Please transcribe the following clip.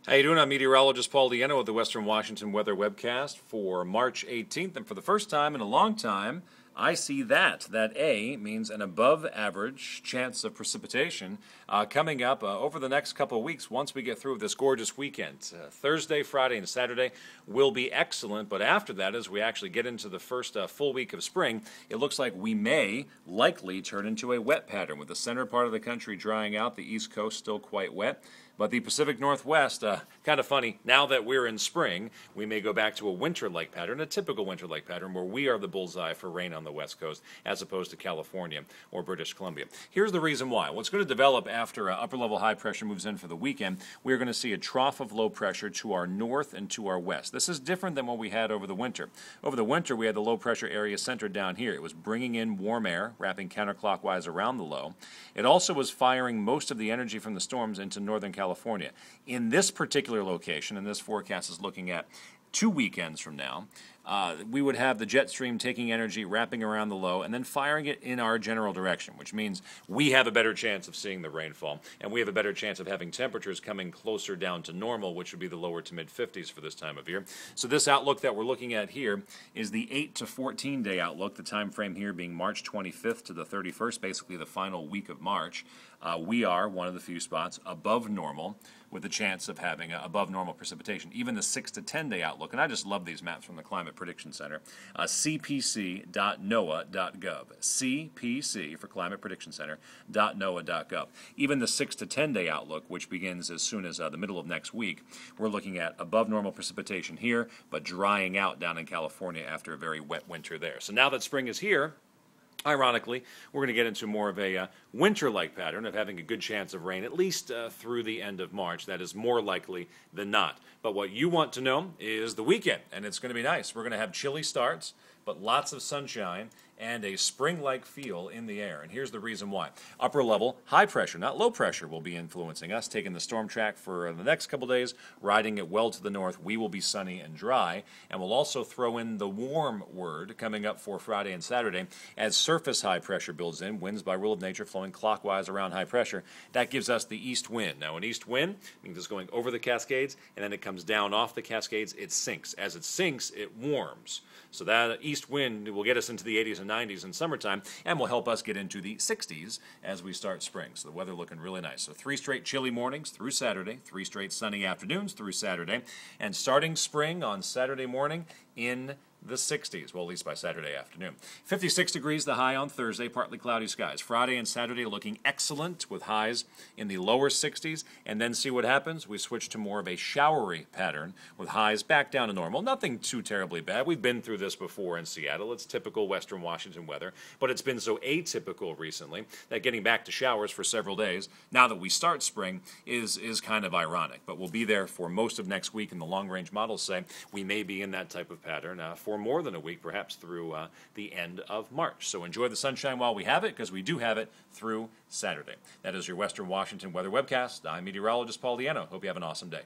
How you doing? I'm meteorologist Paul Diano with the Western Washington Weather Webcast for March 18th, and for the first time in a long time, I see that. That A means an above-average chance of precipitation coming up over the next couple of weeks once we get through this gorgeous weekend. Thursday, Friday, and Saturday will be excellent, but after that, as we actually get into the first full week of spring, it looks like we may likely turn into a wet pattern with the center part of the country drying out, the East Coast still quite wet. But the Pacific Northwest, kind of funny, now that we're in spring, we may go back to a winter-like pattern, a typical winter-like pattern, where we are the bullseye for rain on the West Coast, as opposed to California or British Columbia. Here's the reason why. What's going to develop after upper-level high pressure moves in for the weekend, we're going to see a trough of low pressure to our north and to our west. This is different than what we had over the winter. Over the winter, we had the low-pressure area centered down here. It was bringing in warm air, wrapping counterclockwise around the low. It also was firing most of the energy from the storms into northern California. In this particular location, and this forecast is looking at 2 weekends from now, we would have the jet stream taking energy, wrapping around the low, and then firing it in our general direction, which means we have a better chance of seeing the rainfall, and we have a better chance of having temperatures coming closer down to normal, which would be the lower to mid-50s for this time of year. So this outlook that we're looking at here is the 8 to 14-day outlook, the time frame here being March 25th to the 31st, basically the final week of March. We are one of the few spots above normal with a chance of having above normal precipitation. Even the 6 to 10-day outlook, and I just love these maps from the Climate Prediction Center, cpc.noaa.gov. CPC for Climate Prediction Center, .noaa.gov. Even the 6 to 10-day outlook, which begins as soon as the middle of next week, we're looking at above normal precipitation here, but drying out down in California after a very wet winter there. So now that spring is here, ironically, we're going to get into more of a winter-like pattern of having a good chance of rain, at least through the end of March. That is more likely than not. But what you want to know is the weekend, and it's going to be nice. We're going to have chilly starts, but lots of sunshine and a spring-like feel in the air. And here's the reason why. Upper level, high pressure, not low pressure, will be influencing us, taking the storm track for the next couple days, riding it well to the north. We will be sunny and dry, and we'll also throw in the warm word coming up for Friday and Saturday as surface high pressure builds in, winds by rule of nature flowing clockwise around high pressure. That gives us the east wind. Now, an east wind means it's going over the Cascades, and then it comes down off the Cascades, it sinks. As it sinks, it warms. So that east wind will get us into the 80s and 90s in summertime and will help us get into the 60s as we start spring. So the weather looking really nice. So 3 straight chilly mornings through Saturday, 3 straight sunny afternoons through Saturday, and starting spring on Saturday morning in the 60s, well, at least by Saturday afternoon. 56 degrees the high on Thursday, partly cloudy skies. Friday and Saturday looking excellent with highs in the lower 60s, and then see what happens. We switch to more of a showery pattern with highs back down to normal. Nothing too terribly bad. We've been through this before in Seattle. It's typical Western Washington weather, but it's been so atypical recently that getting back to showers for several days, now that we start spring, is kind of ironic. But we'll be there for most of next week, and the long-range models say we may be in that type of pattern for more than a week, perhaps through the end of March. So enjoy the sunshine while we have it, because we do have it through Saturday. That is your Western Washington Weather Webcast. I'm meteorologist Paul Diano. Hope you have an awesome day.